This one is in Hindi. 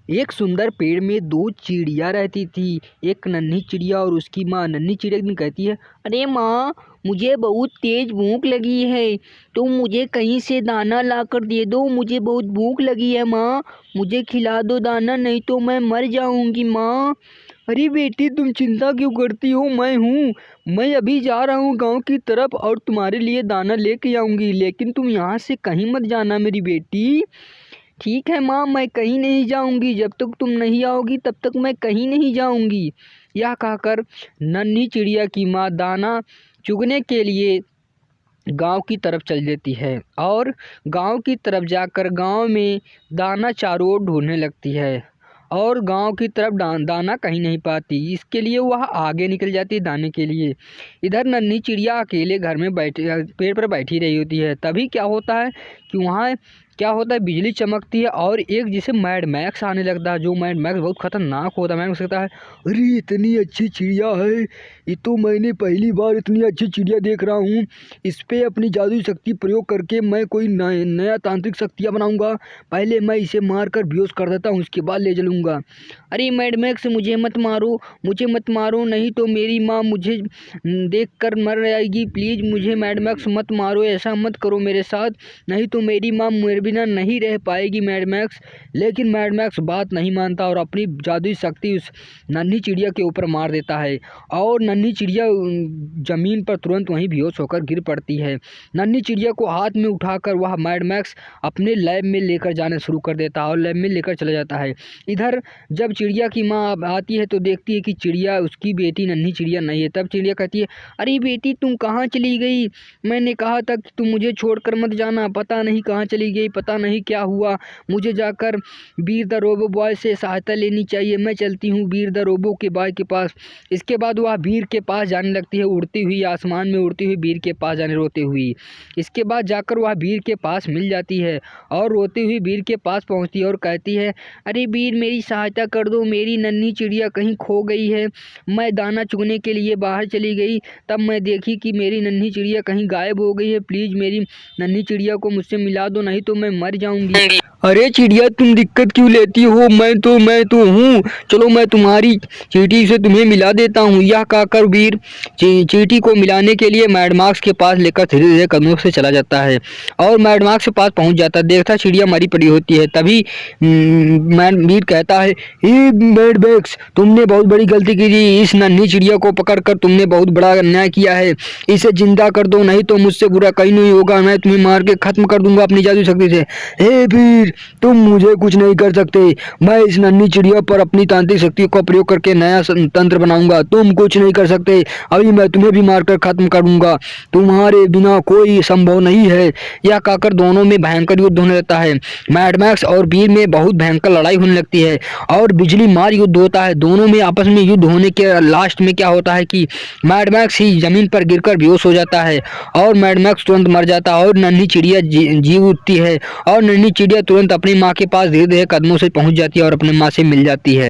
एक सुंदर पेड़ में दो चिड़िया रहती थी। एक नन्ही चिड़िया और उसकी माँ। नन्ही चिड़िया एक दिन कहती है, अरे माँ, मुझे बहुत तेज भूख लगी है, तो मुझे कहीं से दाना ला कर दे दो। मुझे बहुत भूख लगी है माँ, मुझे खिला दो दाना, नहीं तो मैं मर जाऊंगी माँ। अरे बेटी, तुम चिंता क्यों करती हो, मैं हूँ। मैं अभी जा रहा हूँ गांव की तरफ और तुम्हारे लिए दाना लेके आऊंगी, लेकिन तुम यहाँ से कहीं मत जाना मेरी बेटी। ठीक है माँ, मैं कहीं नहीं जाऊंगी, जब तक तुम नहीं आओगी तब तक मैं कहीं नहीं जाऊंगी। यह कहकर नन्ही चिड़िया की माँ दाना चुगने के लिए गांव की तरफ चल देती है और गांव की तरफ जाकर गांव में दाना चारों ओर ढूंढने लगती है और गांव की तरफ दाना कहीं नहीं पाती। इसके लिए वह आगे निकल जाती है दाने के लिए। इधर नन्ही चिड़िया अकेले घर में बैठे पेड़ पर बैठी रही होती है। तभी क्या होता है कि वहाँ बिजली चमकती है और एक जिसे मैड मैक्स आने लगता है। जो मैड मैक्स बहुत खतरनाक होता है। मैड मैक्स कहता है, अरे इतनी अच्छी चिड़िया है, ये तो मैंने पहली बार इतनी अच्छी चिड़िया देख रहा हूँ। इस पे अपनी जादुई शक्ति प्रयोग करके मैं कोई नया तांत्रिक शक्तियाँ बनाऊंगा। पहले मैं इसे मार कर बेहोश कर देता हूँ, उसके बाद ले चलूँगा। अरे मैड मैक्स, मुझे मत मारो, मुझे मत मारो, नहीं तो मेरी माँ मुझे देख कर मर जाएगी। प्लीज़ मुझे मैड मैक्स मत मारो, ऐसा मत करो मेरे साथ, नहीं तो मेरी माँ मेरे बिना नहीं रह पाएगी मैड मैक्स। लेकिन मैड मैक्स बात नहीं मानता और अपनी जादुई शक्ति उस नन्ही चिड़िया के ऊपर मार देता है और नन्ही चिड़िया जमीन पर तुरंत वहीं बेहोश होकर गिर पड़ती है। नन्ही चिड़िया को हाथ में उठाकर वह मैड मैक्स अपने लैब में लेकर जाना शुरू कर देता है और लैब में लेकर चला जाता है। इधर जब चिड़िया की माँ आती है तो देखती है कि चिड़िया उसकी बेटी नन्ही चिड़िया नहीं है। तब चिड़िया कहती है, अरे बेटी, तुम कहाँ चली गई? मैंने कहा था कि तुम मुझे छोड़कर मत जाना, पता नहीं कहाँ चली गई, पता नहीं क्या हुआ। मुझे जाकर वीर द रोबो बॉय से सहायता लेनी चाहिए। मैं चलती हूँ वीर द रोबो के बॉय के पास। इसके बाद वह वीर के पास जाने लगती है, उड़ती हुई आसमान में उड़ती हुई वीर के पास जाने रोते हुई। इसके बाद जाकर वह वीर के पास मिल जाती है और रोती हुई वीर के पास पहुँचती है और कहती है, अरे वीर, मेरी सहायता कर दो, मेरी नन्ही चिड़िया कहीं खो गई है। मैं दाना चुगने के लिए बाहर चली गई, तब मैं देखी कि मेरी नन्ही चिड़िया कहीं गायब हो गई है। प्लीज़ मेरी नन्ही चिड़िया को मुझसे मिला दो, नहीं तो मैं मर जाऊंगी। अरे चिड़िया, तुम दिक्कत क्यों लेती हो? मैं तो हूँ, चलो मैं तुम्हारी चींटी से तुम्हें मिला देता हूँ। यह कहकर वीर चींटी को मिलाने के लिए मैड मैक्स के पास लेकर धीरे धीरे कदमों से चला जाता है और मैड मैक्स के पास पहुँच जाता है। देखता चिड़िया मरी पड़ी होती है। तभी वीर कहता है, हे मैड मैक्स, तुमने बहुत बड़ी गलती की थी। इस नन्ही चिड़िया को पकड़कर तुमने बहुत बड़ा अन्याय किया है। इसे जिंदा कर दो, नहीं तो मुझसे बुरा कहीं नहीं होगा। मैं तुम्हें मार के खत्म कर दूंगा अपनी जादुई शक्ति से। हे वीर, तुम मुझे कुछ नहीं कर सकते। मैं इस नन्ही चिड़िया पर अपनी तांत्रिक शक्ति का प्रयोग करके नया तंत्र बनाऊंगा। तुम कुछ नहीं कर सकते। अभी मैं तुम्हें भी मारकर खत्म कर दूंगा। तुम्हारे बिना कोई संभव नहीं है। यह कहकर दोनों में भयंकर युद्ध होने लगता है। मैड मैक्स और वीर में बहुत भयंकर लड़ाई होने लगती है और बिजली मार युद्ध होता है। दोनों में आपस में युद्ध होने के लास्ट में क्या होता है कि मैड मैक्स ही जमीन पर गिरकर बेहोश हो जाता है और मैड मैक्स तुरंत मर जाता है और नन्ही चिड़िया जी उठती है और नन्ही चिड़िया तुरंत अपनी माँ के पास धीरे धीरे कदमों से पहुंच जाती है और अपनी माँ से मिल जाती है।